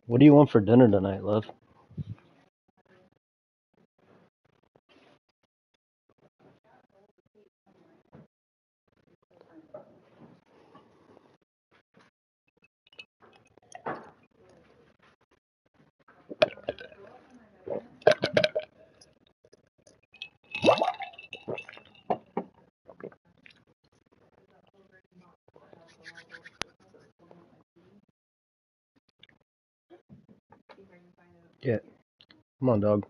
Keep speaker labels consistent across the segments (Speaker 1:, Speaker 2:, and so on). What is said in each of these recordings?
Speaker 1: What do you want for dinner tonight, love? Yeah. Come on, dog.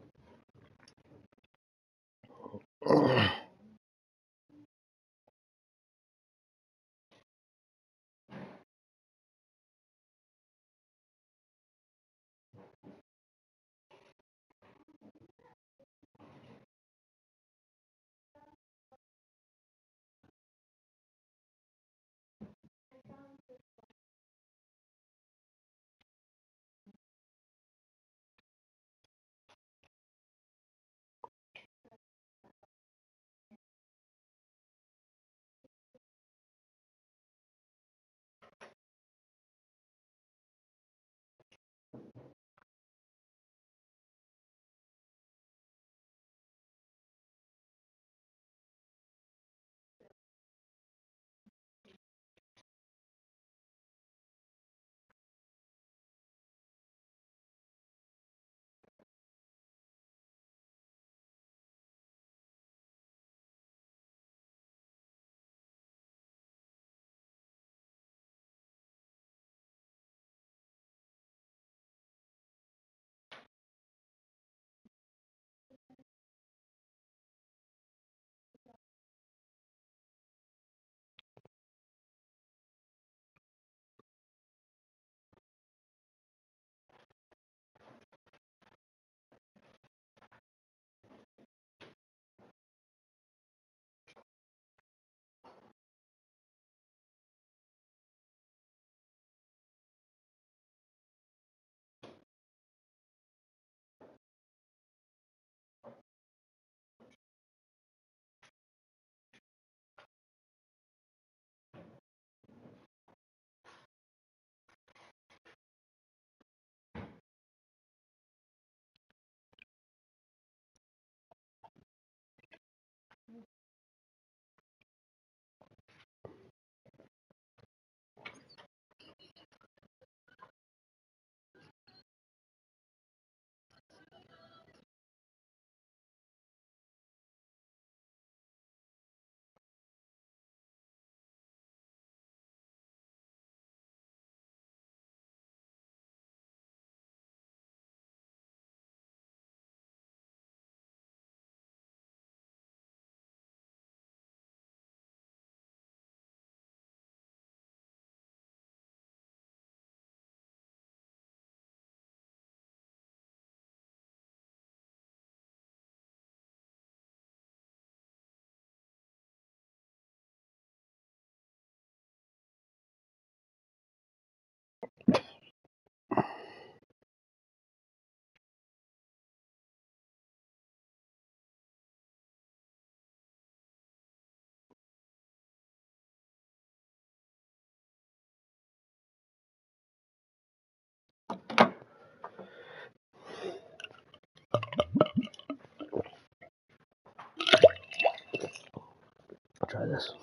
Speaker 1: I'll try this.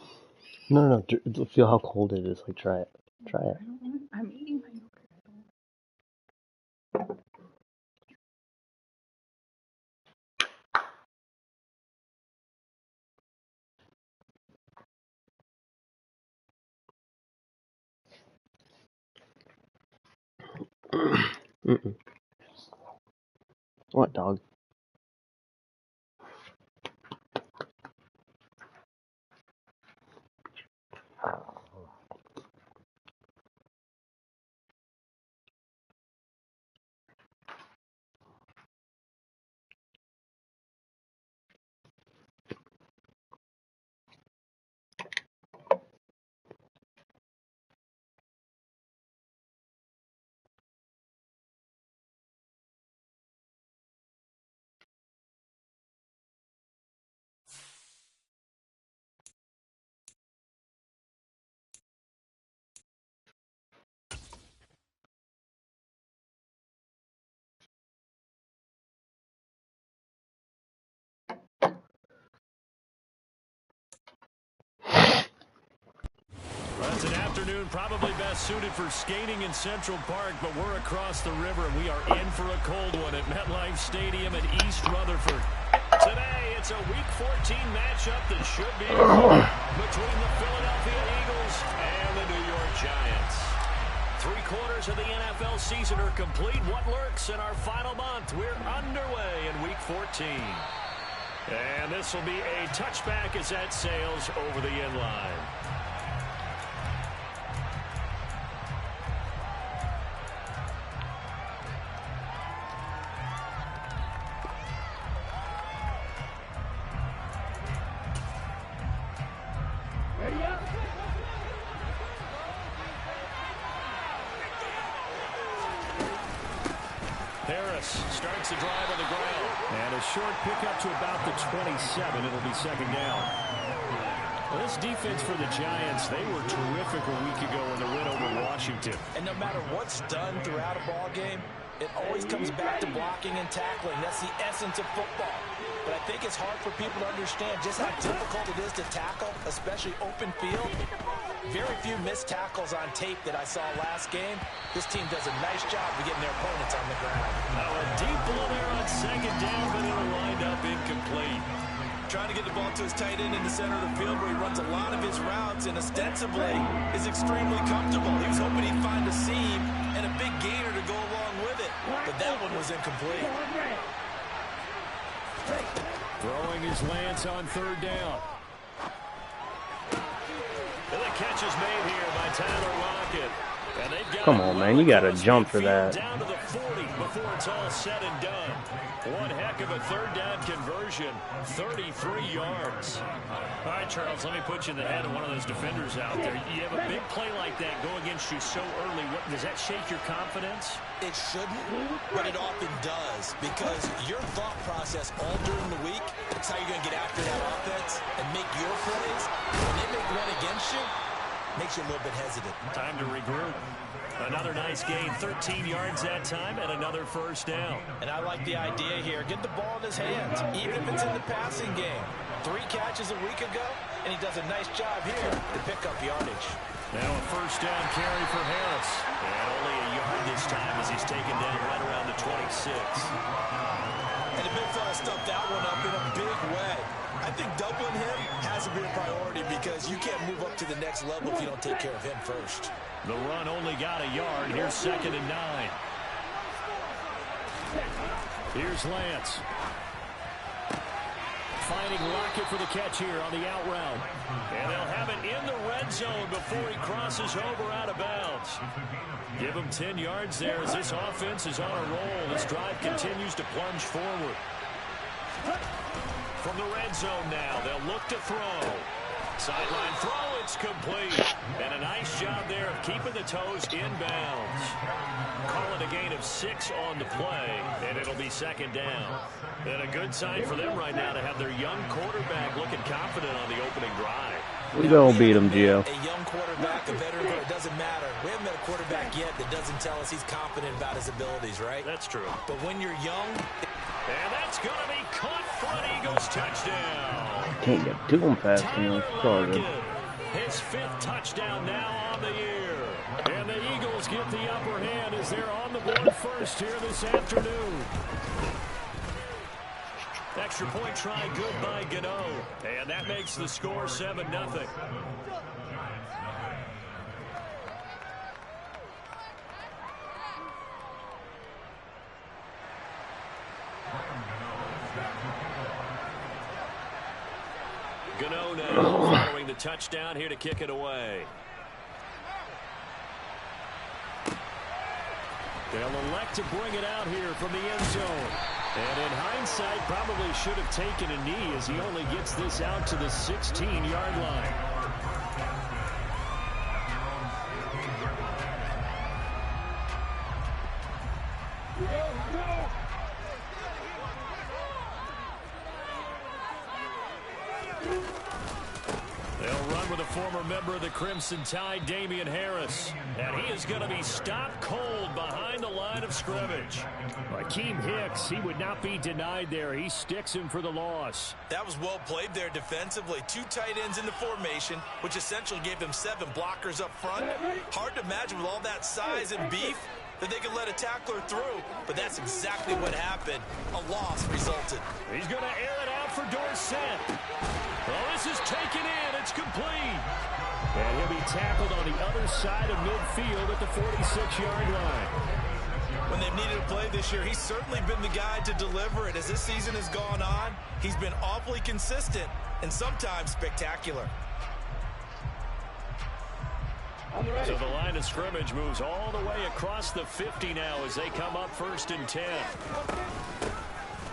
Speaker 1: No. Feel how cold it is. Like, try it. Try it.
Speaker 2: I'm eating my
Speaker 1: Mm-mm. What, dog?
Speaker 2: Well, it's an afternoon probably best suited for skating in Central Park, but we're across the river, and we are in for a cold one at MetLife Stadium in East Rutherford. Today, it's a Week 14 matchup that should be between the Philadelphia Eagles and the New York Giants. 3/4 of the NFL season are complete. What lurks in our final month? We're underway in Week 14. And this will be a touchback as that sails over the end line. Starts the drive on the ground. And a short pickup to about the 27. It'll be second down. Well, this defense for the Giants, they were terrific a week ago in the win over Washington.
Speaker 3: And no matter what's done throughout a ball game, it always comes back to blocking and tackling. That's the essence of football. But I think it's hard for people to understand just how difficult it is to tackle, especially open field. Very few missed tackles on tape that I saw last game. This team does a nice job of getting their opponents on the ground.
Speaker 2: Oh, a deep ball there on second down, but it'll wind up incomplete.
Speaker 3: Trying to get the ball to his tight end in the center of the field where he runs a lot of his routes and ostensibly is extremely comfortable. He was hoping he'd find a seam and a big gainer to go along with it, but that one was incomplete.
Speaker 2: Throwing his Lance on third down. And the catch is made here by Tyler Lockett. And they've got
Speaker 1: Come on, man. You got to jump for that.
Speaker 2: Down to the 40 before it's all said and done. One heck of a third down conversion. 33 yards. All right, Charles, let me put you in the head of one of those defenders out there. You have a big play like that go against you so early. Does that shake your confidence?
Speaker 3: It shouldn't, but it often does, because your thought process all during the week, it's how you're going to get after that offense and make your plays. When they make one against you, makes you a little bit hesitant.
Speaker 2: Time to regroup. Another nice gain, 13 yards that time, and another first down.
Speaker 3: And I like the idea here. Get the ball in his hands, even if it's in the passing game. 3 catches a week ago, and he does a nice job here to pick up yardage.
Speaker 2: Now a first down carry for Harris. And only a yard this time as he's taken down right around the 26.
Speaker 3: And the big fella stuffed that one up in a big way. I think doubling him has to be a priority because you can't move up to the next level if you don't take care of him first.
Speaker 2: The run only got a yard. Here's 2nd and 9. Here's Lance. Finding Lockett for the catch here on the out route. And they'll have it in the red zone before he crosses over out of bounds. Give him 10 yards there as this offense is on a roll. This drive continues to plunge forward. From the red zone now, they'll look to throw. Sideline throw, it's complete. And a nice job there of keeping the toes inbounds. Call it a gain of 6 on the play, and it'll be 2nd down. And a good sign for them right now to have their young quarterback looking confident on the opening drive.
Speaker 1: We gonna beat him, Gio.
Speaker 3: A young quarterback, a veteran, it doesn't matter. We haven't met a quarterback yet that doesn't tell us he's confident about his abilities, right?
Speaker 2: That's true.
Speaker 3: But when you're young...
Speaker 2: And that's going to be caught for an Eagles touchdown.
Speaker 1: Can't get to him fast enough. Sorry.
Speaker 2: His 5th touchdown now on the year. And the Eagles get the upper hand as they're on the board first here this afternoon. Extra point try good by Gano. And that makes the score 7-0. a touchdown here to kick it away. They'll elect to bring it out here from the end zone. And in hindsight, probably should have taken a knee as he only gets this out to the 16-yard line. They'll run with a former member of the Crimson Tide, Damian Harris. And he is going to be stopped cold behind the line of scrimmage. Akeem Hicks, he would not be denied there. He sticks him for the loss.
Speaker 3: That was well played there defensively. 2 tight ends in the formation, which essentially gave them 7 blockers up front. Hard to imagine with all that size and beef that they could let a tackler through, but that's exactly what happened. A loss resulted.
Speaker 2: He's going to air it out for Dorsett. Well, this is taken in. It's complete. And he'll be tackled on the other side of midfield at the 46-yard line.
Speaker 3: When they've needed a play this year, he's certainly been the guy to deliver it. As this season has gone on, he's been awfully consistent and sometimes spectacular.
Speaker 2: So the line of scrimmage moves all the way across the 50 now as they come up 1st and 10.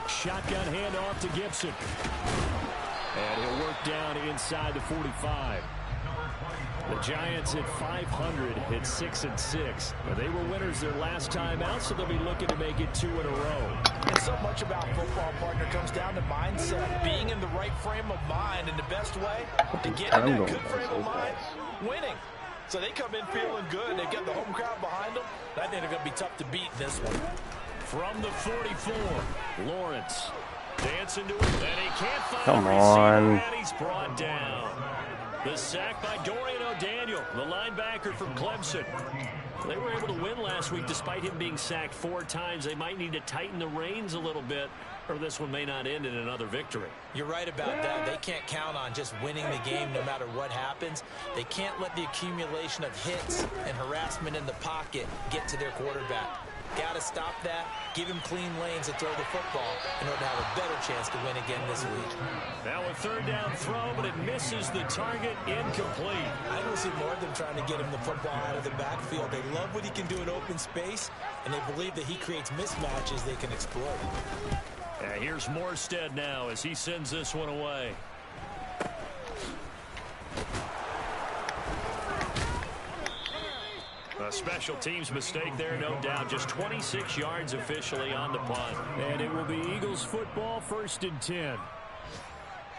Speaker 2: Shotgun handoff to Gibson. And he'll work down inside the 45. The Giants at 500 hit 6-6. But they were winners their last time out, so they'll be looking to make it 2 in a row.
Speaker 3: And so much about football, partner, comes down to mindset. Being in the right frame of mind, and the best way to get in that good frame of mind, winning. So they come in feeling good. They've got the home crowd behind them. I think they're going to be tough to beat in this one.
Speaker 2: From the 44, Lawrence dancing to it, and he can't find
Speaker 1: Come
Speaker 2: a receiver,
Speaker 1: on.
Speaker 2: and he's brought down. The sack by Dorian O'Daniel, the linebacker from Clemson. They were able to win last week despite him being sacked 4 times. They might need to tighten the reins a little bit, or this one may not end in another victory.
Speaker 3: You're right about that. They can't count on just winning the game no matter what happens. They can't let the accumulation of hits and harassment in the pocket get to their quarterback. Got to stop that, give him clean lanes to throw the football in order to have a better chance to win again this week.
Speaker 2: Now a 3rd down throw, but it misses the target, incomplete.
Speaker 3: I don't see more of them trying to get him the football out of the backfield. They love what he can do in open space, and they believe that he creates mismatches they can exploit.
Speaker 2: Here's Morstead now as he sends this one away. A special teams mistake there, no doubt. Just 26 yards officially on the punt. And it will be Eagles football, 1st and 10.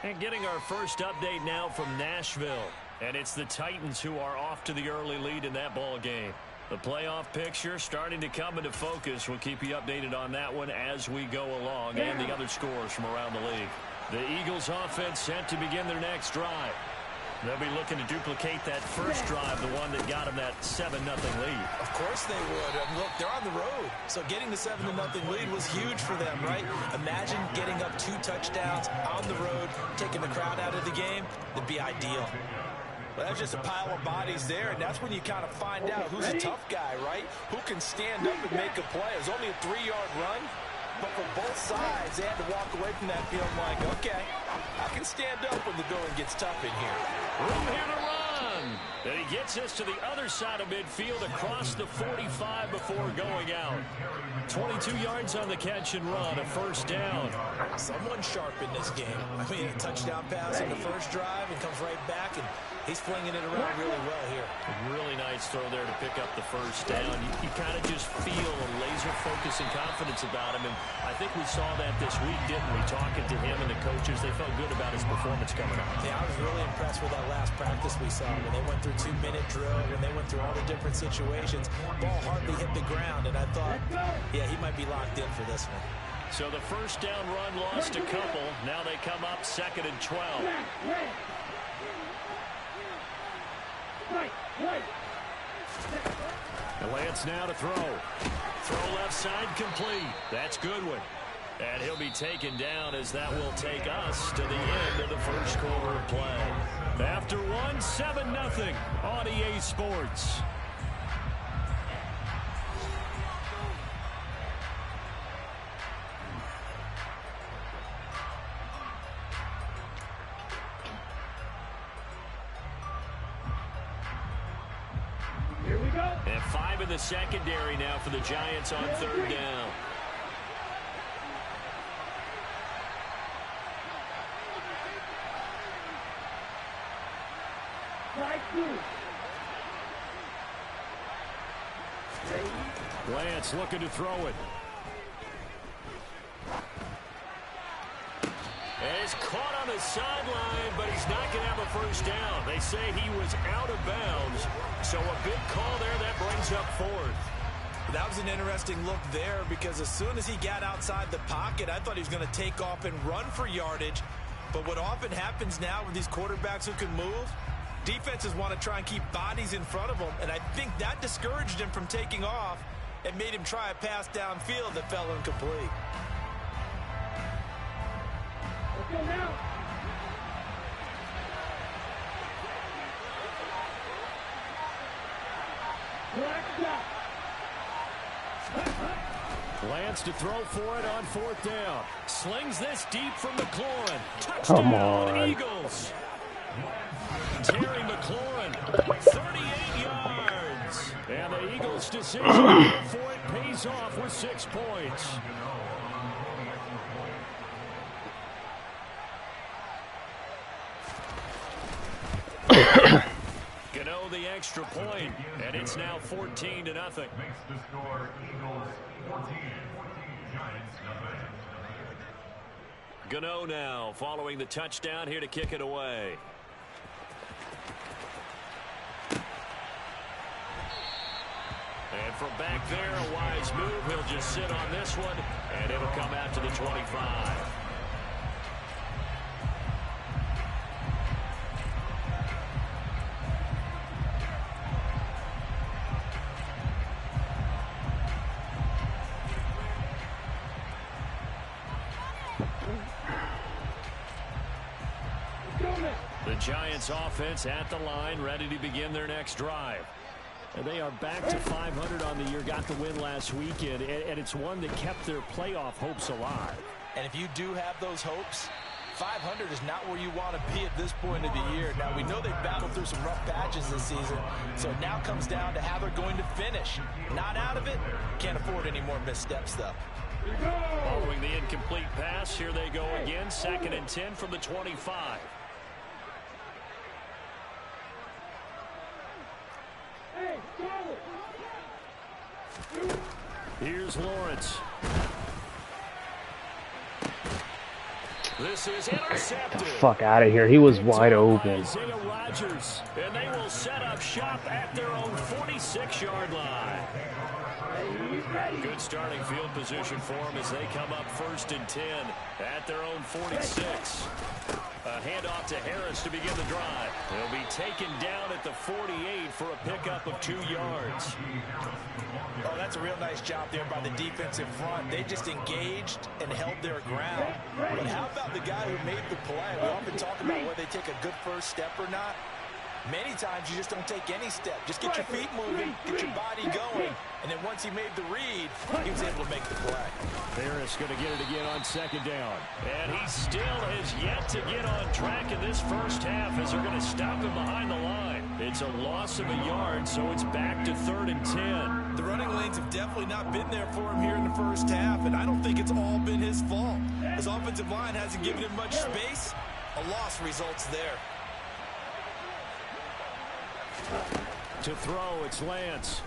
Speaker 2: And getting our first update now from Nashville. And it's the Titans who are off to the early lead in that ball game. The playoff picture starting to come into focus. We'll keep you updated on that one as we go along, and the other scores from around the league. The Eagles offense set to begin their next drive. They'll be looking to duplicate that first drive, the one that got them that 7-0 lead.
Speaker 3: Of course they would. And look, they're on the road. So getting the 7-0 lead was huge for them, right? Imagine getting up 2 touchdowns on the road, taking the crowd out of the game. That'd be ideal. But that's just a pile of bodies there, and that's when you kind of find out who's a tough guy, right? Who can stand up and make a play. It was only a 3-yard run, but for both sides, they had to walk away from that feeling like, okay, I can stand up when the going gets tough in here.
Speaker 2: Room here to run. And he gets us to the other side of midfield across the 45 before going out. 22 yards on the catch and run, a 1st down.
Speaker 3: Someone sharp in this game. I mean, a touchdown pass in the first drive and comes right back, and he's flinging it around really well here.
Speaker 2: Really nice throw there to pick up the 1st down. You kind of just feel a laser focus and confidence about him, and I think we saw that this week, didn't we? Talking to him and the coaches, they felt good about his performance coming up.
Speaker 3: Yeah, I was really impressed with that last practice we saw when they went through 2-minute drill, when they went through all the different situations. Ball hardly hit the ground, and I thought, yeah, he might be locked in for this one.
Speaker 2: So the 1st down run lost a couple. Now they come up 2nd and 12. Lance now to throw. Throw left side complete. That's Goodwin. And he'll be taken down as that will take us to the end of the first quarter of play. After 1, 7-0 on EA Sports. And 5 in the secondary now for the Giants on 3rd down. Lance looking to throw it. And it's caught on the sideline, but he's not going to have a first down. They say he was out of bounds. So a big call there that brings up 4th.
Speaker 3: That was an interesting look there because as soon as he got outside the pocket, I thought he was going to take off and run for yardage. But what often happens now with these quarterbacks who can move, defenses want to try and keep bodies in front of them, and I think that discouraged him from taking off and made him try a pass downfield that fell incomplete. Let's go now.
Speaker 2: Lance to throw for it on 4th down. Slings this deep from McLaurin.
Speaker 1: Come on.
Speaker 2: Touchdown, Eagles. Terry McLaurin, 38 yards. And the Eagles' decision to go for it pays off with 6 points. Gano the extra point, and it's now 14-0. Makes the score Eagles 14, Giants nothing. Gano now following the touchdown here to kick it away. And from back there, a wise move. He'll just sit on this one, and it'll come out to the 25. The Giants offense at the line, ready to begin their next drive. And they are back to 500 on the year, got the win last weekend, and it's one that kept their playoff hopes alive.
Speaker 3: And if you do have those hopes, 500 is not where you want to be at this point of the year. Now, we know they've battled through some rough patches this season, so it now comes down to how they're going to finish. Not out of it, can't afford any more missteps, though.
Speaker 2: Following the incomplete pass, here they go again, 2nd and 10 from the 25. Here's Lawrence. This is intercepted.
Speaker 1: Get the fuck out of here. He was wide open.
Speaker 2: Rodgers, and they will set up shop at their own 46-yard line. Good starting field position for them as they come up 1st and 10 at their own 46. A handoff to Harris to begin the drive. He'll be taken down at the 48 for a pickup of 2 yards.
Speaker 3: Oh, that's a real nice job there by the defense in front. They just engaged and held their ground. But how about the guy who made the play? We often talk about whether they take a good first step or not. Many times you just don't take any step. Just get your feet moving, get your body going, and then once he made the read, he was able to make the play.
Speaker 2: Harris going to get it again on 2nd down. And he still has yet to get on track in this first half as they're going to stop him behind the line. It's a loss of a yard, so it's back to 3rd and 10.
Speaker 3: The running lanes have definitely not been there for him here in the first half, and I don't think it's all been his fault. His offensive line hasn't given him much space. A loss results there.
Speaker 2: To throw, it's Lance.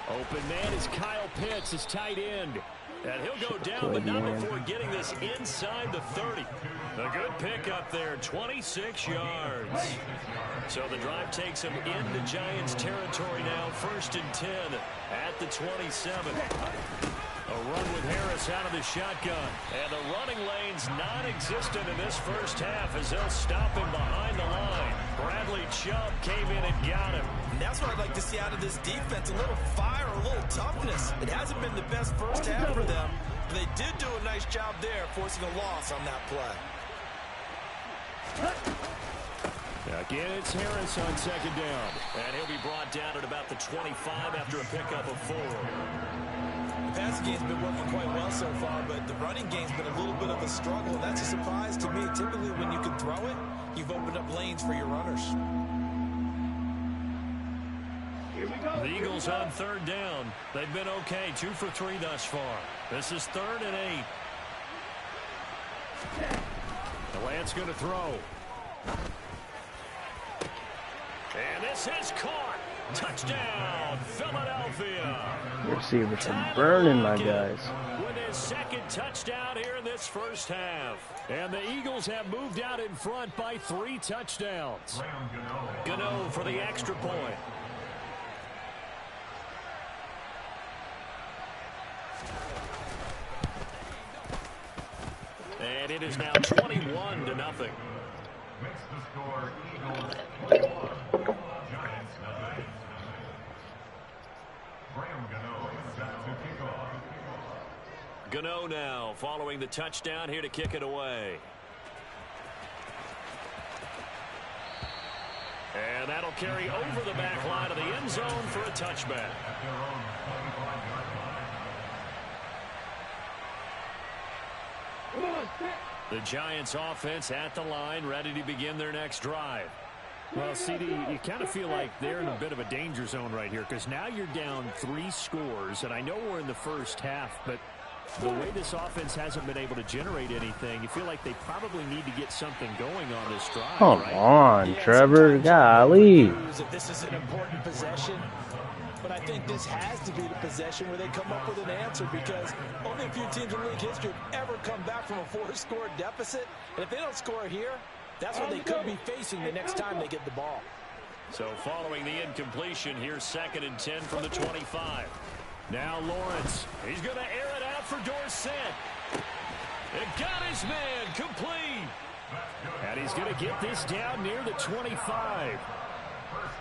Speaker 2: Open man is Kyle Pitts, his tight end. And he'll go down, but not before getting this inside the 30. A good pickup there, 26 yards. So the drive takes him into Giants territory now, 1st and 10 at the 27. A run with Harris out of the shotgun. And the running lane's non-existent in this first half as they'll stop him behind the line. Bradley Chubb came in and got him.
Speaker 3: And that's what I'd like to see out of this defense, a little fire, a little toughness. It hasn't been the best first half for them, but they did do a nice job there, forcing a loss on that play.
Speaker 2: Again, it's Harris on 2nd down. And he'll be brought down at about the 25 after a pickup of 4.
Speaker 3: The passing game's been working quite well so far, but the running game's been a little bit of a struggle, and that's a surprise to me. Typically, when you can throw it, you've opened up lanes for your runners.
Speaker 2: The Eagles on 3rd down. They've been okay, 2 for 3 thus far. This is 3rd and 8. The Lance going to throw. And this is caught. Touchdown, Philadelphia.
Speaker 1: Receivers are burning my guys.
Speaker 2: With his 2nd touchdown here in this first half. And the Eagles have moved out in front by 3 touchdowns. Gano for the extra point. And it is now 21-0.
Speaker 4: Makes the score Eagles 1, Giants nothing. Graham Gano set to kick off.
Speaker 2: Gano now following the touchdown here to kick it away. And that'll carry over the back line of the end zone for a touchback. The Giants offense at the line, ready to begin their next drive.
Speaker 5: Well, CD, you kind of feel like they're in a bit of a danger zone right here because now you're down 3 scores, and I know we're in the first half, but the way this offense hasn't been able to generate anything, you feel like they probably need to get something going on this drive.
Speaker 1: Come
Speaker 5: right?
Speaker 1: on, Trevor. Golly.
Speaker 3: This is an important possession. But I think this has to be the possession where they come up with an answer because only a few teams in league history have ever come back from a 4-score deficit. And if they don't score here, that's what they could be facing the next time they get the ball.
Speaker 2: So following the incompletion, here's 2nd and 10 from the 25. Now Lawrence, he's going to air it out for Dorsett. It got his man complete. And he's going to get this down near the 25.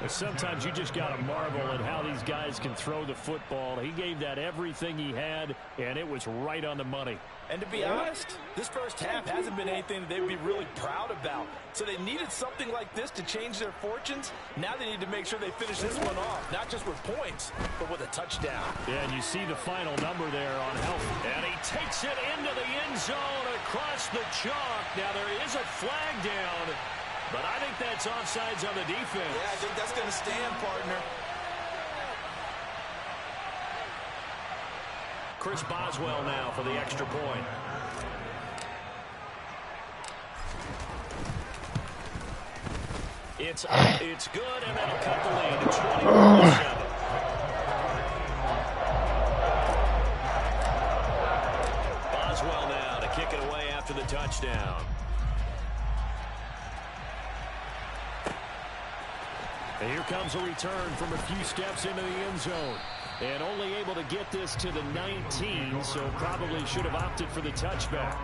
Speaker 2: Sometimes you just got to marvel at how these guys can throw the football. He gave that everything he had, and it was right on the money.
Speaker 3: And to be honest, this first half hasn't been anything that they'd be really proud about. So they needed something like this to change their fortunes. Now they need to make sure they finish this one off, not just with points, but with a touchdown.
Speaker 2: Yeah, and you see the final number there on health. And he takes it into the end zone across the chalk. Now there is a flag down, but I think that's offsides on the defense.
Speaker 3: Yeah, I think that's going to stand, partner.
Speaker 2: Chris Boswell now for the extra point. It's good, and that'll cut the lead to 21-7. Boswell now to kick it away after the touchdown. And here comes a return from a few steps into the end zone. And only able to get this to the 19, so probably should have opted for the touchback.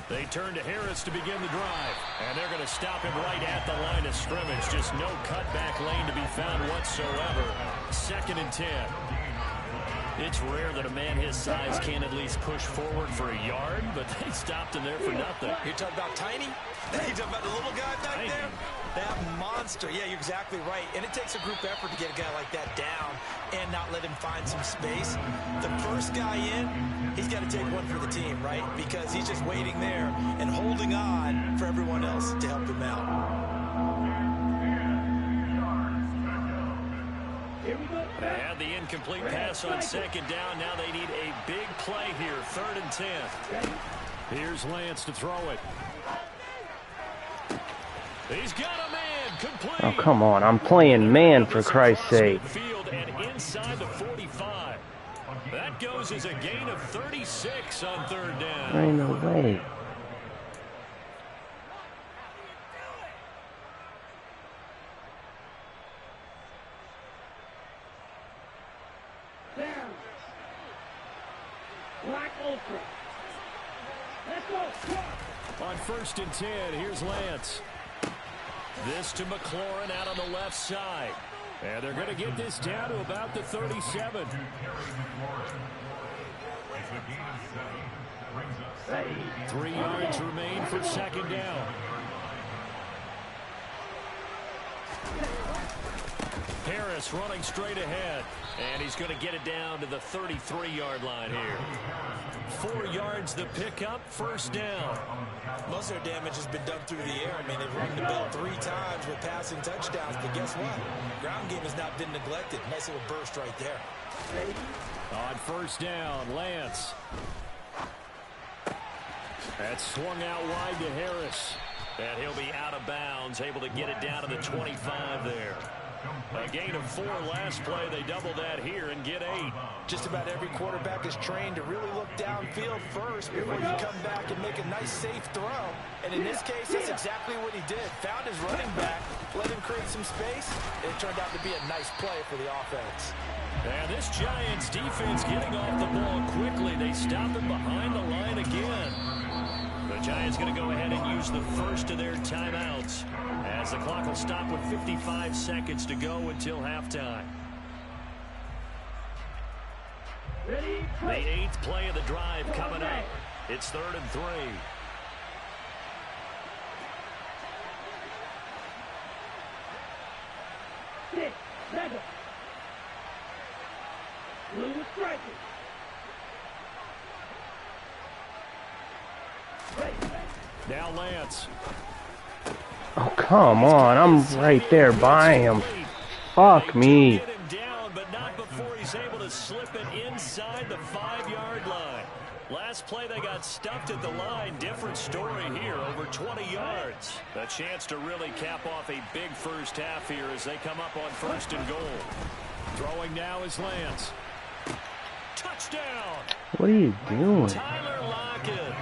Speaker 2: They turn to Harris to begin the drive. And they're going to stop him right at the line of scrimmage. Just no cutback lane to be found whatsoever. 2nd and 10. It's rare that a man his size can't at least push forward for a yard, but they stopped him there for nothing.
Speaker 3: You're talking about Tiny? You're talking about the little guy back there? That monster. Yeah, you're exactly right. And it takes a group effort to get a guy like that down and not let him find some space. The first guy in, he's got to take one for the team, right? Because he's just waiting there and holding on for everyone else to help him out.
Speaker 2: They had the incomplete pass on 2nd down. Now they need a big play here. 3rd and 10. Here's Lance to throw it. He's got a man complete.
Speaker 1: Oh, come on. I'm playing man, for Christ's sake.
Speaker 2: Field and inside the 45. That goes as a gain of 36 on 3rd down.
Speaker 1: There ain't no way.
Speaker 2: On 1st and 10, here's Lance. This to McLaurin out on the left side. And they're going to get this down to about the 37. 3 yards remain for 2nd down. Harris running straight ahead. And he's going to get it down to the 33-yard line here. 4 yards the pickup, first down.
Speaker 3: Most of their damage has been done through the air. I mean, they've rung the bell 3 times with passing touchdowns, but guess what? Ground game has not been neglected. Nice little burst right there.
Speaker 2: On first down, Lance. That's swung out wide to Harris. And he'll be out of bounds, able to get it down to the 25 there. A gain of 4 last play. They double that here and get 8.
Speaker 3: Just about every quarterback is trained to really look downfield first before you come back and make a nice, safe throw. And in this case, that's exactly what he did. Found his running back, let him create some space, and it turned out to be a nice play for the offense.
Speaker 2: And this Giants defense getting off the ball quickly. They stop him behind the line again. The Giants going to go ahead and use the first of their timeouts as the clock will stop with 55 seconds to go until halftime. The 8th play of the drive coming up. It's 3rd and 3. Now Lance.
Speaker 1: Oh, come on. I'm right there by him. Fuck me.
Speaker 2: Get him down, but not before he's able to slip it inside the 5-yard line. Last play they got stuffed at the line. Different story here, over 20 yards. A chance to really cap off a big first half here as they come up on 1st and goal. Throwing now is Lance. Touchdown!
Speaker 1: What are you doing?
Speaker 2: Tyler Lockett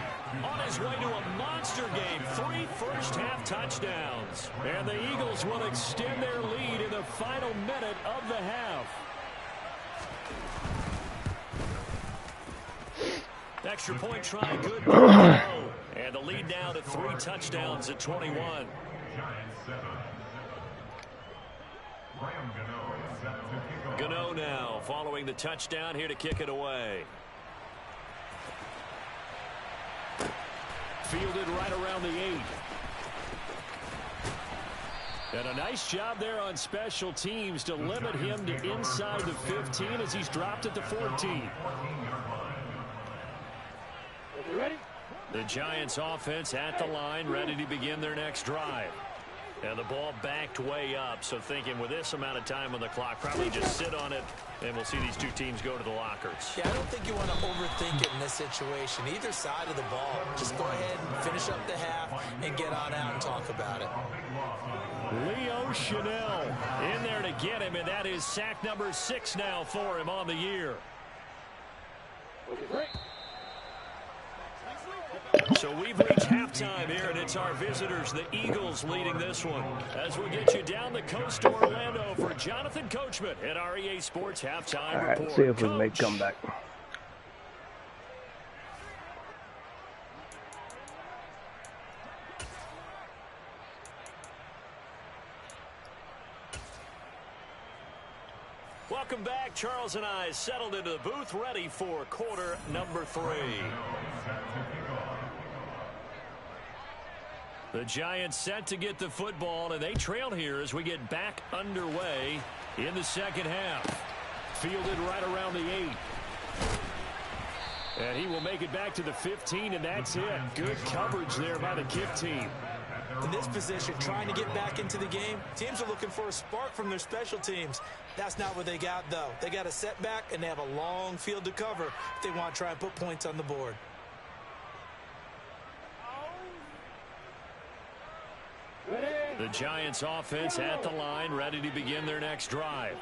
Speaker 2: on his way to a monster game. 3 first-half touchdowns. And the Eagles will extend their lead in the final minute of the half. Extra point try, good. And the lead now to 3 touchdowns at 21.
Speaker 4: Giants 7.
Speaker 2: Gano now following the touchdown here to kick it away. Fielded right around the 8. And a nice job there on special teams to limit him to inside the 15 as he's dropped at the 14. The Giants offense at the line, ready to begin their next drive. And the ball backed way up, so thinking with this amount of time on the clock, probably just sit on it, and we'll see these two teams go to the lockers.
Speaker 3: Yeah, I don't think you want to overthink it in this situation. Either side of the ball, just go ahead and finish up the half and get on out and talk about it.
Speaker 2: Leo Chanel in there to get him, and that is sack number 6 now for him on the year. So we've reached halftime here, and it's our visitors, the Eagles, leading this one. As we get you down the coast to Orlando for Jonathan Coachman at our EA Sports Halftime
Speaker 1: All right,
Speaker 2: Report.
Speaker 1: let's see if we can make a comeback.
Speaker 2: Welcome back. Charles and I settled into the booth, ready for quarter number 3. The Giants set to get the football, and they trail here as we get back underway in the second half. Fielded right around the 8. And he will make it back to the 15, and that's it. Good coverage there by the kick team.
Speaker 3: In this position, trying to get back into the game, teams are looking for a spark from their special teams. That's not what they got, though. They got a setback, and they have a long field to cover if they want to try and put points on the board.
Speaker 2: The Giants offense at the line, ready to begin their next drive.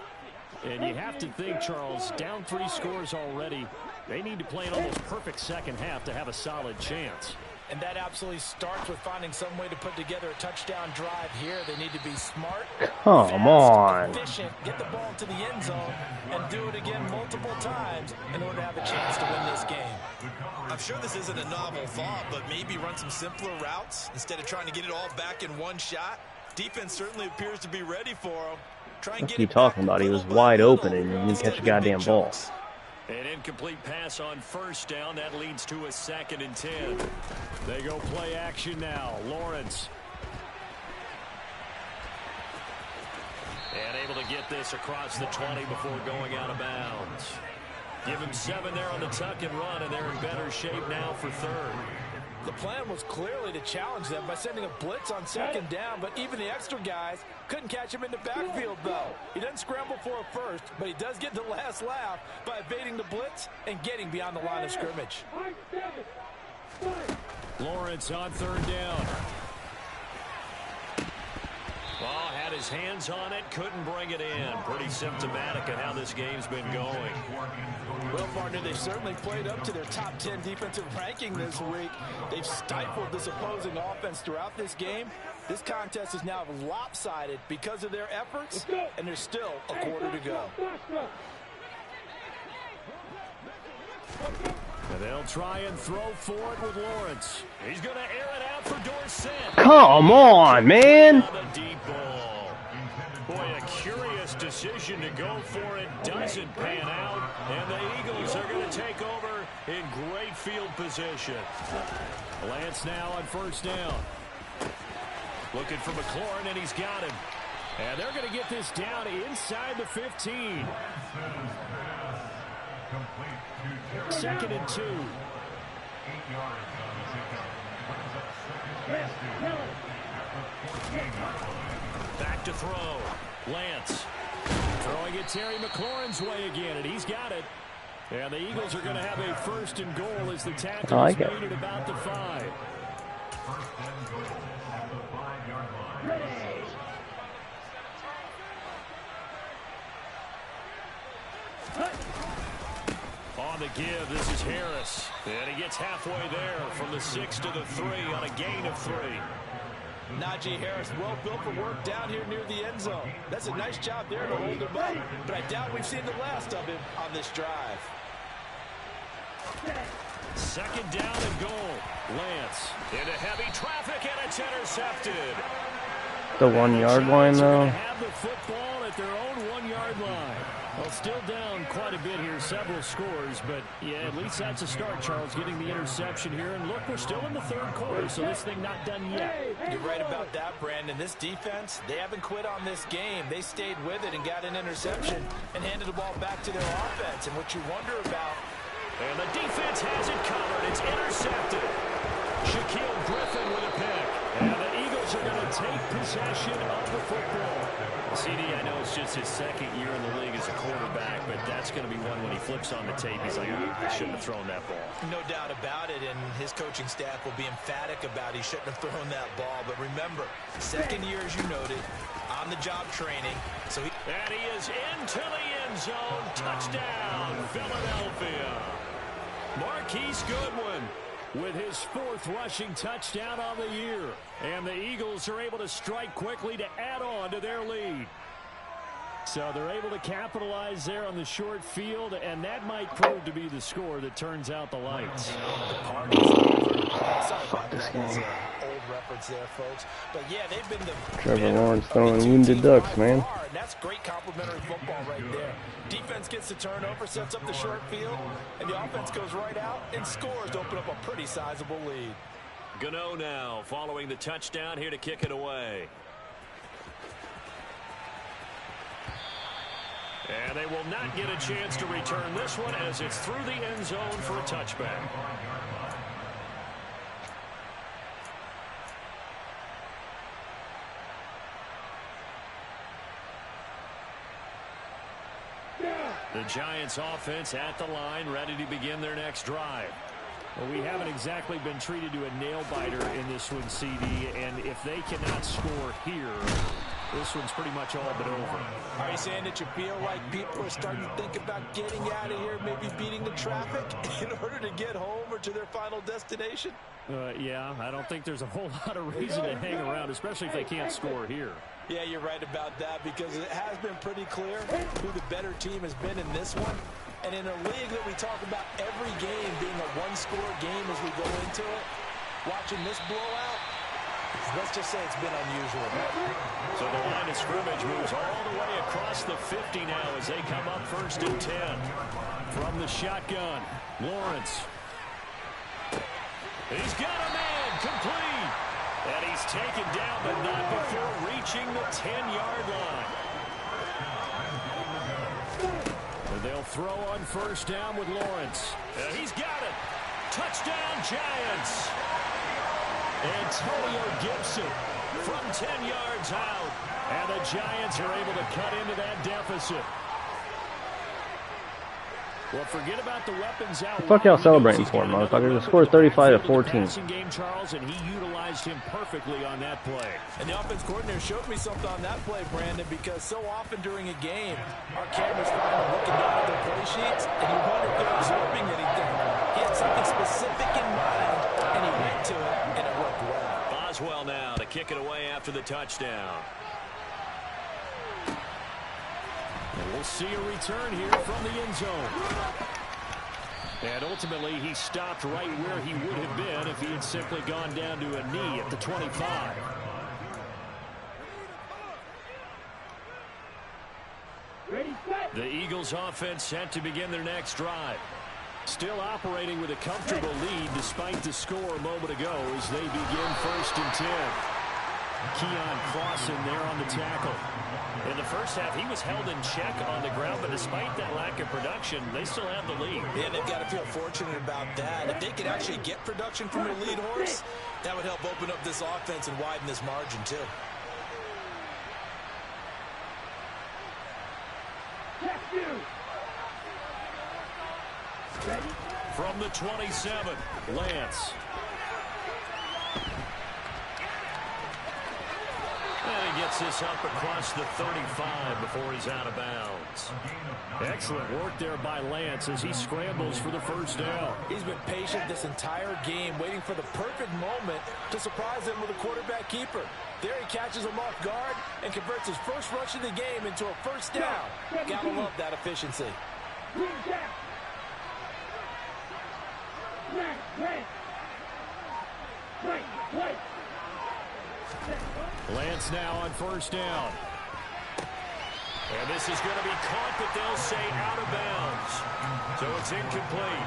Speaker 2: And you have to think, Charles, down 3 scores already. They need to play an almost perfect second half to have a solid chance.
Speaker 3: And that absolutely starts with finding some way to put together a touchdown drive here. They need to be smart,
Speaker 1: Come
Speaker 3: fast,
Speaker 1: on.
Speaker 3: efficient, get the ball to the end zone, and do it again multiple times in order to have a chance to win this game.
Speaker 6: I'm sure this isn't a novel thought, but maybe run some simpler routes instead of trying to get it all back in one shot. Defense certainly appears to be ready for him. Try and
Speaker 1: What's
Speaker 6: get
Speaker 1: he
Speaker 6: it
Speaker 1: talking
Speaker 6: back
Speaker 1: about? He was
Speaker 6: little by
Speaker 1: wide
Speaker 6: little
Speaker 1: open and he didn't
Speaker 6: instead
Speaker 1: catch a
Speaker 6: of in big
Speaker 1: goddamn ball.
Speaker 6: chunks.
Speaker 2: An incomplete pass on first down. That leads to a 2nd and 10. They go play action now. Lawrence. And able to get this across the 20 before going out of bounds. Give him 7 there on the tuck and run, and they're in better shape now for third.
Speaker 3: The plan was clearly to challenge them by sending a blitz on second down, but even the extra guys couldn't catch him in the backfield, though. He doesn't scramble for a first, but he does get the last laugh by evading the blitz and getting beyond the line of scrimmage.
Speaker 2: Lawrence on third down. Ball had his hands on it, couldn't bring it in. Pretty symptomatic of how this game's been going.
Speaker 3: Well, partner, they've certainly played up to their top 10 defensive ranking this week. They've stifled this opposing offense throughout this game. This contest is now lopsided because of their efforts, and there's still a quarter to go.
Speaker 2: And they'll try and throw for it with Lawrence. He's going to air it out for Dorsett.
Speaker 1: Come on, man.
Speaker 2: Deep ball. Boy, a curious decision to go for it. Doesn't pan out. And the Eagles are going to take over in great field position. Lance now on first down. Looking for McLaurin, and he's got him. And they're going to get this down inside the 15. Second and 2. Back to throw. Lance throwing it Terry McLaurin's way again, and he's got it. And the Eagles are going to have a first and goal as the tackle is made at about the 5. On the give, this is Harris. And he gets halfway there from the 6 to the 3 on a gain of 3.
Speaker 3: Najee Harris, well built for work down here near the end zone. That's a nice job there to hold him up. But I doubt we've seen the last of him on this drive.
Speaker 2: Second down and goal. Lance into heavy traffic, and it's intercepted.
Speaker 1: The 1 yard line, though.
Speaker 2: Have the football at their own 1 yard line. Well, still down quite a bit here, several scores, but yeah, at least that's a start, Charles, getting the interception here. And look, we're still in the third quarter, so this thing not done yet.
Speaker 3: You're right about that, Brandon. This defense, they haven't quit on this game. They stayed with it and got an interception and handed the ball back to their offense. And what you wonder about...
Speaker 2: And the defense has it covered. It's intercepted. Shaquille Griffin with a pick. And the Eagles are going to take possession of the football. CD, I know it's just his second year in the league as a quarterback, but that's going to be one when he flips on the tape. He's like, I shouldn't have thrown that ball.
Speaker 3: No doubt about it, and his coaching staff will be emphatic about he shouldn't have thrown that ball. But remember, second year, as you noted, on-the-job training. So
Speaker 2: and he is into the end zone. Touchdown, Philadelphia. Marquise Goodwin with his 4th rushing touchdown on the year. And the Eagles are able to strike quickly to add on to their lead. So they're able to capitalize there on the short field, and that might prove to be the score that turns out the lights.
Speaker 1: Fuck this game.
Speaker 3: Old reference there, folks. But yeah, they've been the
Speaker 1: Trevor Lawrence throwing wounded ducks, man.
Speaker 3: And that's great complimentary football right there. Defense gets the turnover, sets up the short field, and the offense goes right out and scores to open up a pretty sizable lead.
Speaker 2: Gano now following the touchdown here to kick it away. And they will not get a chance to return this one as it's through the end zone for a touchback. The Giants offense at the line, ready to begin their next drive. Well, we haven't exactly been treated to a nail-biter in this one, CD, and if they cannot score here, this one's pretty much all but over.
Speaker 3: Are you saying that you feel like people are starting to think about getting out of here, maybe beating the traffic in order to get home or to their final destination?
Speaker 2: Yeah, I don't think there's a whole lot of reason to hang around, especially if they can't score here.
Speaker 3: Yeah, you're right about that because it has been pretty clear who the better team has been in this one. And in a league that we talk about every game being a one-score game as we go into it, watching this blowout, let's just say it's been unusual.
Speaker 2: So the line of scrimmage moves all the way across the 50 now as they come up 1st and 10. From the shotgun, Lawrence. He's got a man, complete. And he's taken down, but not before reaching the 10-yard line.
Speaker 5: throw on first down with Lawrence. He's got it. Touchdown, Giants. Antonio Gibson from 10 yards out. And the Giants are able to cut into that deficit. Well, forget about the weapons out.
Speaker 1: What the fuck y'all celebrating for, motherfucker? The score is 35-14.
Speaker 5: Game, Charles, and he utilized him perfectly on that play.
Speaker 3: And the offense coordinator showed me something on that play, Brandon, because so often during a game, our cameras find them looking down at their play sheets, and you wonder if they're absorbing anything. He had something specific in mind, and he went to it, and it worked well.
Speaker 2: Boswell now to kick it away after the touchdown.
Speaker 5: And we'll see a return here from the end zone. And ultimately, he stopped right where he would have been if he had simply gone down to a knee at the 25. The Eagles offense set to begin their next drive. Still operating with a comfortable lead despite the score a moment ago as they begin 1st and 10. Keon Cross in there on the tackle.
Speaker 2: In the first half, he was held in check on the ground, but despite that lack of production, they still have the lead.
Speaker 3: Yeah, they've got to feel fortunate about that. If they could actually get production from their lead horse, that would help open up this offense and widen this margin, too.
Speaker 5: From the 27, Lance.
Speaker 2: And he gets this up across the 35 before he's out of bounds.
Speaker 5: Excellent work there by Lance as he scrambles for the first down.
Speaker 3: He's been patient this entire game, waiting for the perfect moment to surprise them with a quarterback keeper. There he catches him off guard and converts his first rush of the game into a first down. Gotta love that efficiency.
Speaker 5: Lance now on first down.
Speaker 2: And this is going to be caught, but they'll say out of bounds. So it's incomplete.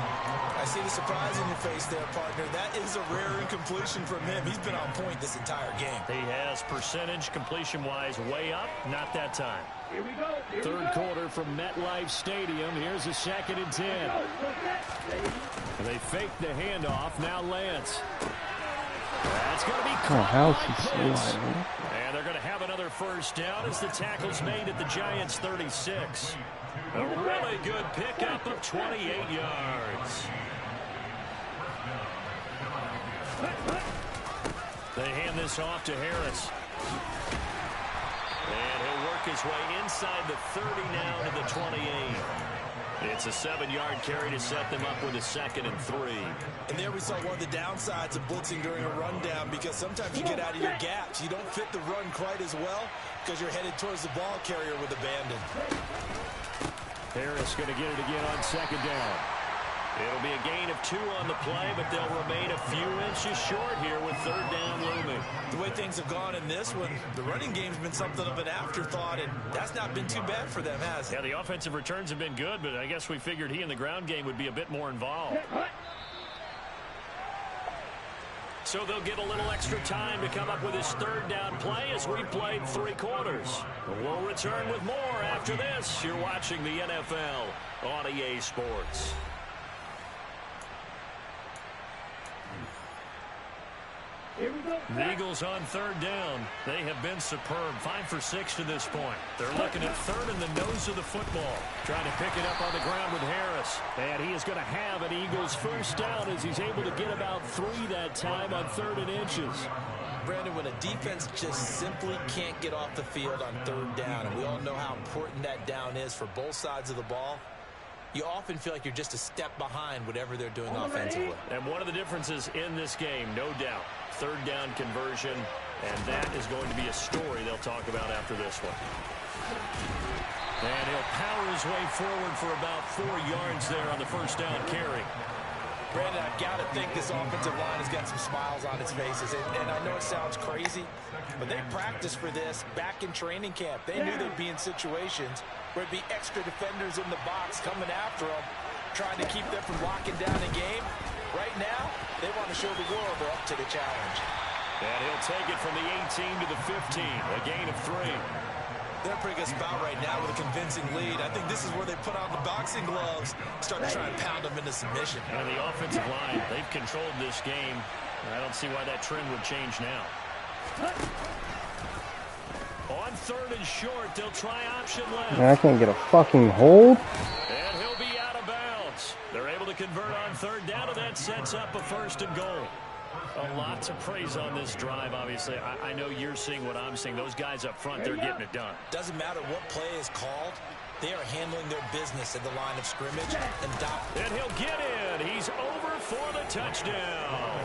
Speaker 3: I see the surprise in your face there, partner. That is a rare incompletion from him. He's been on point this entire game.
Speaker 2: He has percentage completion-wise way up. Not that time.
Speaker 5: Here we go. Third quarter from MetLife Stadium. Here's a 2nd and 10. And they fake the handoff. Now Lance. That's going to be caught by Pitts. And they're going to have another first down as the tackle's made at the Giants' 36.
Speaker 2: A really good pickup of 28 yards.
Speaker 5: They hand this off to Harris.
Speaker 2: And he'll work his way inside the 30 now to the 28. It's a 7-yard carry to set them up with a 2nd and 3.
Speaker 3: And there we saw one of the downsides of blitzing during a rundown, because sometimes you get out of your gaps. You don't fit the run quite as well because you're headed towards the ball carrier with abandon.
Speaker 5: Harris going to get it again on 2nd down.
Speaker 2: It'll be a gain of 2 on the play, but they'll remain a few inches short here with 3rd down looming.
Speaker 3: The way things have gone in this one, the running game's been something of an afterthought, and that's not been too bad for them, has it?
Speaker 2: Yeah, the offensive returns have been good, but I guess we figured he in the ground game would be a bit more involved. So they'll get a little extra time to come up with his 3rd down play as we played 3 quarters. We'll return with more after this. You're watching the NFL on EA Sports.
Speaker 5: The Eagles on 3rd down. They have been superb. 5 for 6 to this point. They're looking at 3rd in the nose of the football. Trying to pick it up on the ground with Harris. And he is going to have an Eagles first down as he's able to get about 3 that time on 3rd and inches.
Speaker 3: Brandon, when a defense just simply can't get off the field on 3rd down, and we all know how important that down is for both sides of the ball, you often feel like you're just a step behind whatever they're doing offensively.
Speaker 2: And one of the differences in this game, no doubt, 3rd down conversion, and that is going to be a story they'll talk about after this one.
Speaker 5: And he'll power his way forward for about 4 yards there on the first down carry.
Speaker 3: Brandon, I've got to think this offensive line has got some smiles on its faces. And I know it sounds crazy, but they practiced for this back in training camp. They knew they'd be in situations where it'd be extra defenders in the box coming after them, trying to keep them from locking down a game. Right now, they want to show the world they're up to the challenge.
Speaker 5: And he'll take it from the 18 to the 15, a gain of 3.
Speaker 3: They're in a pretty good spot right now with a convincing lead. I think this is where they put on the boxing gloves, start to try and pound them into submission.
Speaker 5: And the offensive line, they've controlled this game. I don't see why that trend would change now. On 3rd and short, they'll try option left.
Speaker 1: Man, I can't get a fucking hold.
Speaker 5: And he'll be out of bounds. They're able to convert on 3rd down, and that sets up a 1st and goal. A lot to praise on this drive, obviously. I know you're seeing what I'm seeing. Those guys up front, they're getting it done.
Speaker 3: Doesn't matter what play is called. They are handling their business at the line of scrimmage.
Speaker 5: And he'll get in. He's over for the touchdown.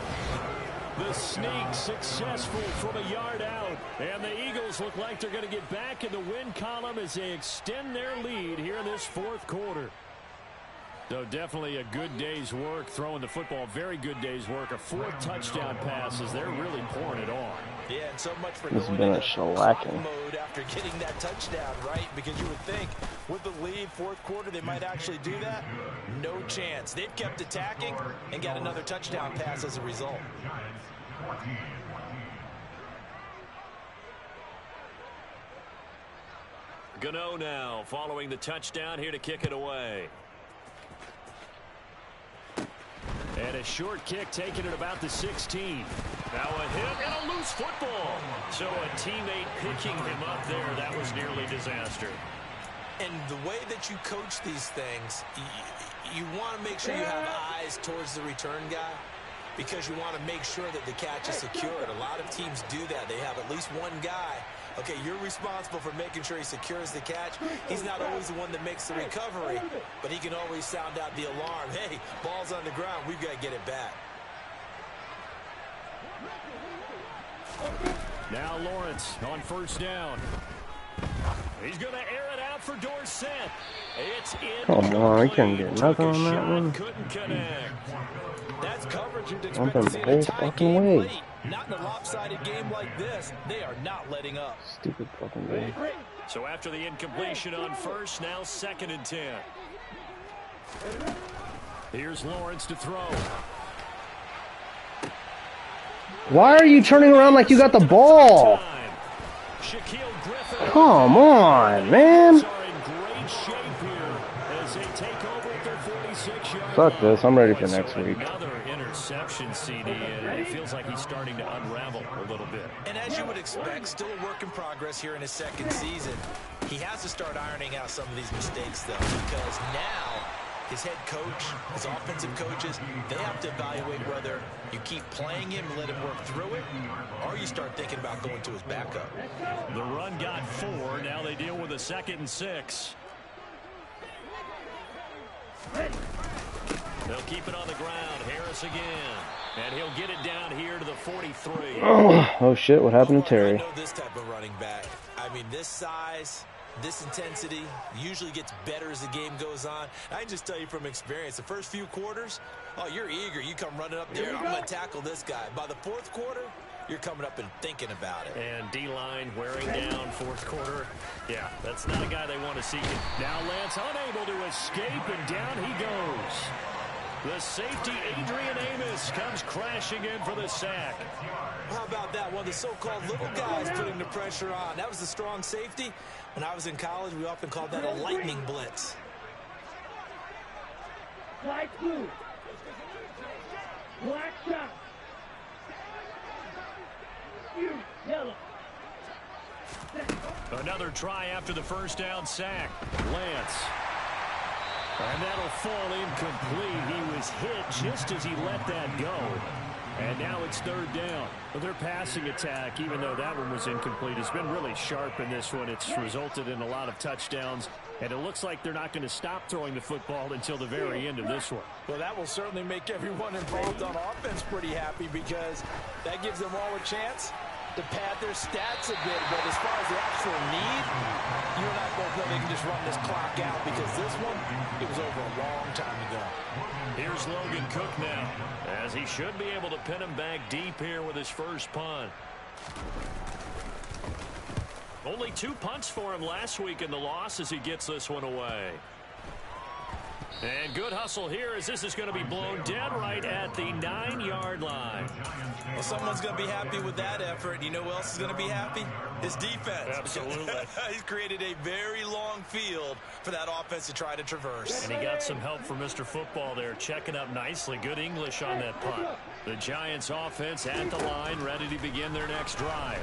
Speaker 5: The sneak successful from a yard out. And the Eagles look like they're going to get back in the win column as they extend their lead here in this 4th quarter. So definitely a good day's work throwing the football. Very good day's work. A 4th touchdown pass as they're really pouring it on.
Speaker 3: Yeah, and so much for
Speaker 1: This has
Speaker 3: going
Speaker 1: been a
Speaker 3: into
Speaker 1: shellacking
Speaker 3: mode after getting that touchdown, right? Because you would think with the lead, 4th quarter, they might actually do that. No chance. They've kept attacking and got another touchdown pass as a result.
Speaker 5: Gano now following the touchdown here to kick it away. And a short kick taken at about the 16. Now a hit and a loose football. So a teammate picking him up there. That was nearly disaster.
Speaker 3: And the way that you coach these things, you want to make sure you have eyes towards the return guy because you want to make sure that the catch is secured. A lot of teams do that. They have at least one guy. Okay, you're responsible for making sure he secures the catch. He's not always the one that makes the recovery, but he can always sound out the alarm. Hey, ball's on the ground. We've got to get it back.
Speaker 5: Now Lawrence on 1st down. He's going to air it out for Dorsett. It's in.
Speaker 1: Come on, I can't get nothing on that one.
Speaker 5: Couldn't connect.
Speaker 3: That's coverage you'd
Speaker 1: I'm
Speaker 3: expect to see
Speaker 1: the
Speaker 3: in a
Speaker 1: whole
Speaker 3: tie
Speaker 1: fucking
Speaker 3: game
Speaker 1: way.
Speaker 3: late. Not in a lopsided game like this. They are not letting up.
Speaker 1: Stupid fucking game.
Speaker 5: So after the incompletion on 1st, now 2nd and 10. Here's Lawrence to throw.
Speaker 1: Why are you turning around like you got the ball? Come on, man. Fuck this. I'm ready for next week.
Speaker 5: Another interception, CD, and it feels like he's starting to unravel a little bit.
Speaker 3: And as you would expect, still a work in progress here in his 2nd season. He has to start ironing out some of these mistakes, though, because now his head coach, his offensive coaches, they have to evaluate whether you keep playing him and let him work through it, or you start thinking about going to his backup.
Speaker 5: The run got 4. Now they deal with a 2nd and 6. They'll keep it on the ground. Harris again. And he'll get it down here to the 43.
Speaker 1: Oh shit, what happened to Terry?
Speaker 3: I know this type of running back. I mean, this size, this intensity usually gets better as the game goes on. I can just tell you from experience, the first few quarters, oh, you're eager. You come running up there. I'm going to tackle this guy. By the 4th quarter, you're coming up and thinking about it.
Speaker 5: And D-line wearing down 4th quarter. Yeah, that's not a guy they want to see. Now Lance unable to escape, and down he goes. The safety, Adrian Amos, comes crashing in for the sack.
Speaker 3: How about that? One of the so-called little guys putting the pressure on. That was the strong safety. When I was in college, we often called that a lightning blitz.
Speaker 7: Light blue. Black shot. Yellow.
Speaker 5: Another try after the 1st down sack. Lance. And that'll fall incomplete. He was hit just as he let that go. And now it's 3rd down. Well, their passing attack, even though that one was incomplete, has been really sharp in this one. It's resulted in a lot of touchdowns. And it looks like they're not going to stop throwing the football until the very end of this one.
Speaker 3: Well, that will certainly make everyone involved on offense pretty happy because that gives them all a chance to pad their stats a bit. But as far as the actual need, you and I both know they can just run this clock out because this one, it was over a long time ago.
Speaker 5: Here's Logan Cook now, as he should be able to pin him back deep here with his first punt. Only 2 punts for him last week in the loss as he gets this one away. And good hustle here as this is going to be blown dead right at the 9-yard line.
Speaker 6: Well, someone's going to be happy with that effort. You know who else is going to be happy? His defense.
Speaker 5: Absolutely.
Speaker 6: He's created a very long field for that offense to try to traverse.
Speaker 5: And he got some help from Mr. Football there, checking up nicely. Good English on that punt. The Giants offense at the line, ready to begin their next drive.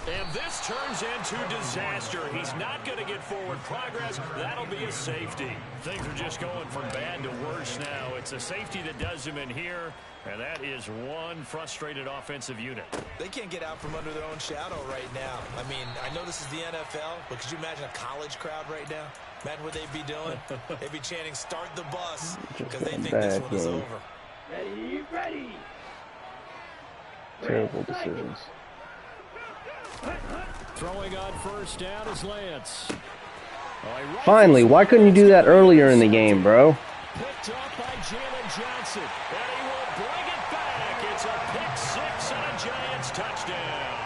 Speaker 5: And this turns into disaster. He's not going to get forward progress. That'll be a safety. Things are just going from bad to worse now. It's a safety that does him in here, and that is one frustrated offensive unit.
Speaker 6: They can't get out from under their own shadow right now. I mean, I know this is the NFL, but could you imagine a college crowd right now? Imagine what they'd be doing. They'd be chanting, "Start the bus," because they think this one is over.
Speaker 7: Ready, ready.
Speaker 1: Terrible decisions.
Speaker 5: Throwing on first down is Lance.
Speaker 1: Finally, why couldn't you do that earlier in the game, bro?
Speaker 5: Picked up by Jalen Johnson, and he will bring it back. It's a pick-6 and a Giants touchdown.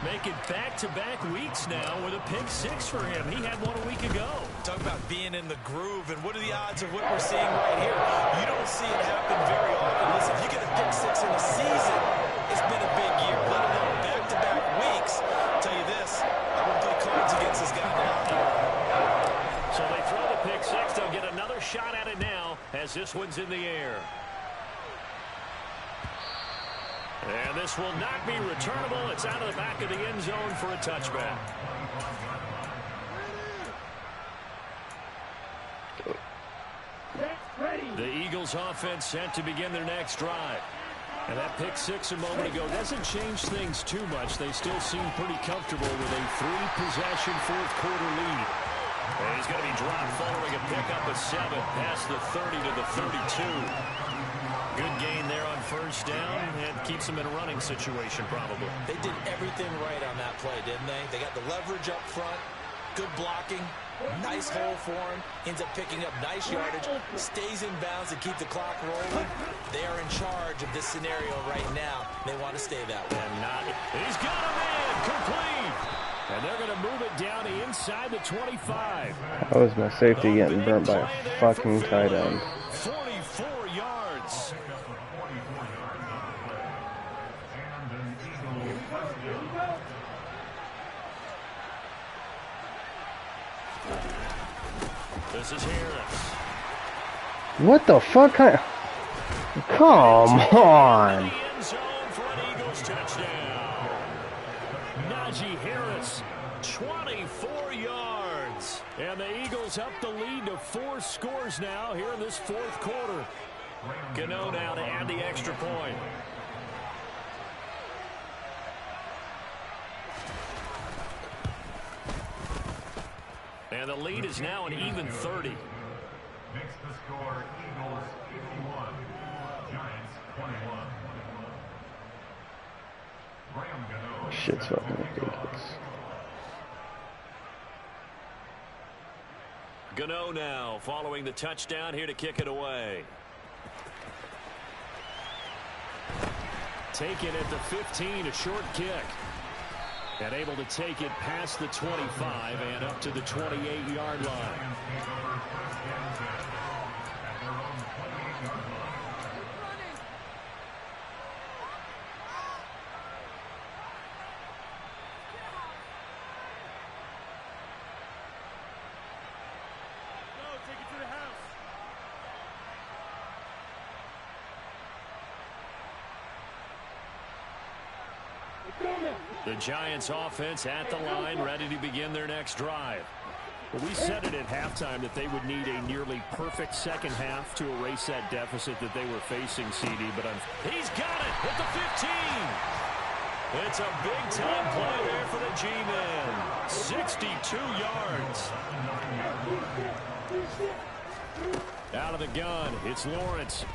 Speaker 5: Making back-to-back weeks now with a pick-6 for him. He had one a week ago.
Speaker 6: Talk about being in the groove, and what are the odds of what we're seeing right here? You don't see it happen very often. Listen, if you get a pick-6 in a season, it's been a big year. Let alone back-to-back weeks. I'll tell you this, I wouldn't play cards against this guy now.
Speaker 5: So they throw the pick-6. They'll get another shot at it now as this one's in the air. And this will not be returnable. It's out of the back of the end zone for a touchback. The Eagles offense set to begin their next drive. And that pick-6 a moment ago doesn't change things too much. They still seem pretty comfortable with a 3-possession fourth-quarter lead. And he's going to be dropped following a pickup of 7 past the 30 to the 32. Good gain there on first down, and keeps them in a running situation probably.
Speaker 6: They did everything right on that play, didn't they? They got the leverage up front, good blocking, nice hole for him, ends up picking up nice yardage, stays in bounds to keep the clock rolling. They are in charge of this scenario right now. They want to stay that way.
Speaker 5: He's got a man, complete. And they're going to move it down to inside the 25.
Speaker 1: That was my safety getting burnt by a fucking tight end.
Speaker 5: 44 yards. This is Harris.
Speaker 1: What the fuck? Come on.
Speaker 5: Najee Harris, 24 yards. And the Eagles up the lead to 4 scores now here in this fourth quarter. Gano now to add the extra point. And the lead is now an even 30.
Speaker 4: Makes the score Eagles 51, Giants 21.
Speaker 1: Shit's fucking ridiculous.
Speaker 5: Gano now following the touchdown here to kick it away. Taken at the 15, a short kick. And able to take it past the 25 and up to the 28-yard line. The Giants offense at the line, ready to begin their next drive. Well, we said it at halftime that they would need a nearly perfect second half to erase that deficit that they were facing, CD. But he's got it at the 15. It's a big-time play there for the G-Men. 62 yards. Out of the gun, it's Lawrence.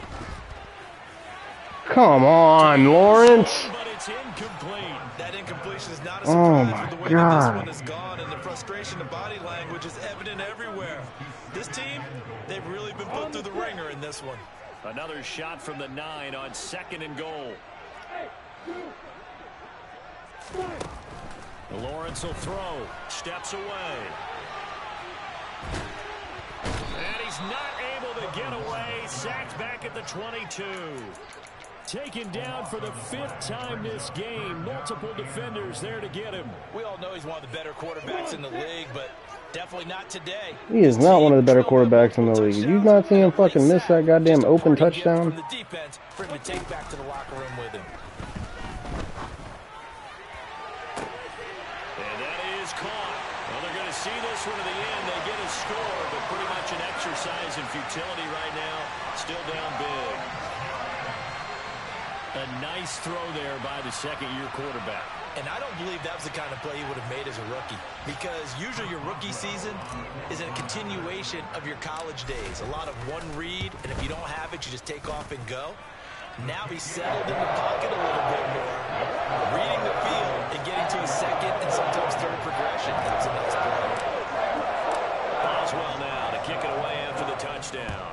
Speaker 1: Come on, Lawrence.
Speaker 5: But it's incomplete.
Speaker 6: That incompletion is not a surprise with the way that this one
Speaker 1: God.
Speaker 6: is gone, and the frustration, the body language is evident everywhere. This team, they've really been put through the ringer in this one.
Speaker 5: Another shot from the 9 on 2nd and goal. Lawrence will throw. Steps away. is not able to get away. Sacked back at the 22. Taken down for the 5th time this game. Multiple defenders there to get him.
Speaker 3: We all know he's one of the better quarterbacks in the league, but definitely not today.
Speaker 1: He is not one of the better quarterbacks in the league. You not see him fucking miss that goddamn open touchdown?
Speaker 3: From the defense for him to take back to the locker room with him.
Speaker 2: And that is caught. Well, they're going to see this one to the end. They get a score, but pretty much an exercise in futility right now. Still down big. A nice throw there by the second-year quarterback.
Speaker 3: And I don't believe that was the kind of play he would have made as a rookie, because usually your rookie season is a continuation of your college days. A lot of one read, and if you don't have it, you just take off and go. Now he's settled in the pocket a little bit more, reading the field and getting to a second and sometimes third progression. That was a nice play.
Speaker 2: Boswell now to kick it away after the touchdown.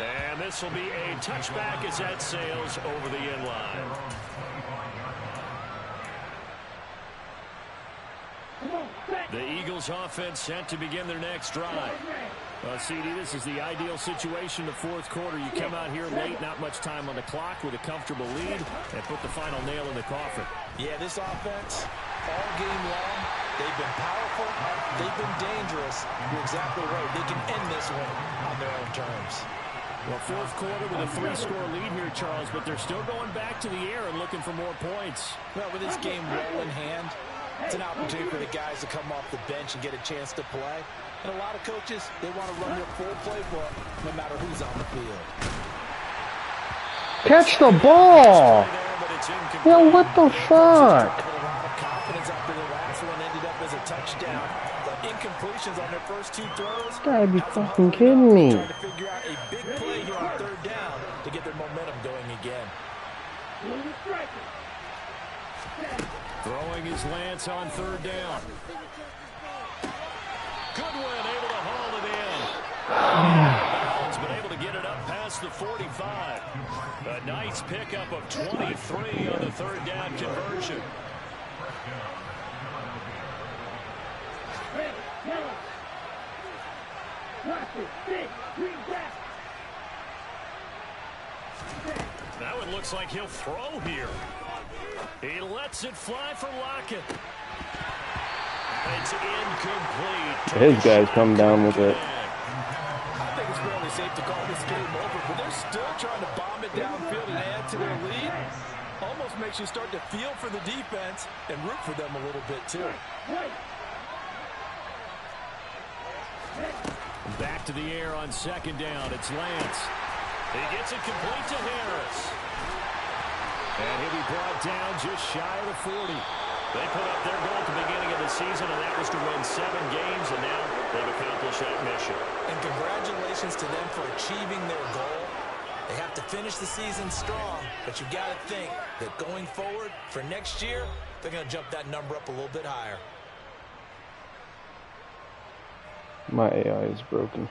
Speaker 2: And this will be a touchback as that sails over the end line. The Eagles offense set to begin their next drive. Well, CD, this is the ideal situation in the fourth quarter. You come out here late, not much time on the clock with a comfortable lead, and put the final nail in the coffin.
Speaker 3: Yeah, this offense, all game long, they've been powerful, they've been dangerous. You're exactly right. They can end this one on their own terms.
Speaker 5: Well, fourth quarter with a 3-score lead here, Charles, but they're still going back to the air and looking for more points.
Speaker 3: Well, with this game well in hand, it's an opportunity for the guys to come off the bench and get a chance to play. And a lot of coaches, they want to run their full playbook no matter who's on the field.
Speaker 1: Catch the ball! Yo, what the fuck?
Speaker 3: A lot of confidence after the last one ended up as a touchdown. The incompletions on their first 2 throws.
Speaker 1: Gotta be fucking kidding me.
Speaker 3: Trying to figure out a big play here on third down to get their momentum going again.
Speaker 5: Throwing his Lance on third down.
Speaker 2: Goodwin able to haul it in. He's been able to get it up past the 45. A nice pickup of 23 on the third down conversion. Now it looks like he'll throw here. He lets it fly for Lockett. It's incomplete.
Speaker 1: His guys come down with it.
Speaker 3: I think it's fairly safe to call this game over, but they're still trying to bomb it downfield and add to their lead. Almost makes you start to feel for the defense and root for them a little bit too.
Speaker 5: Back to the air on second down. It's Lance.
Speaker 2: He gets it complete to Harris.
Speaker 5: And he'll be brought down just shy of the 40.
Speaker 2: They put up their goal at the beginning of the season, and that was to win 7 games, and now they've accomplished that mission.
Speaker 3: And congratulations to them for achieving their goal. They have to finish the season strong, but you've got to think that going forward for next year, they're going to jump that number up a little bit higher.
Speaker 1: My AI is broken.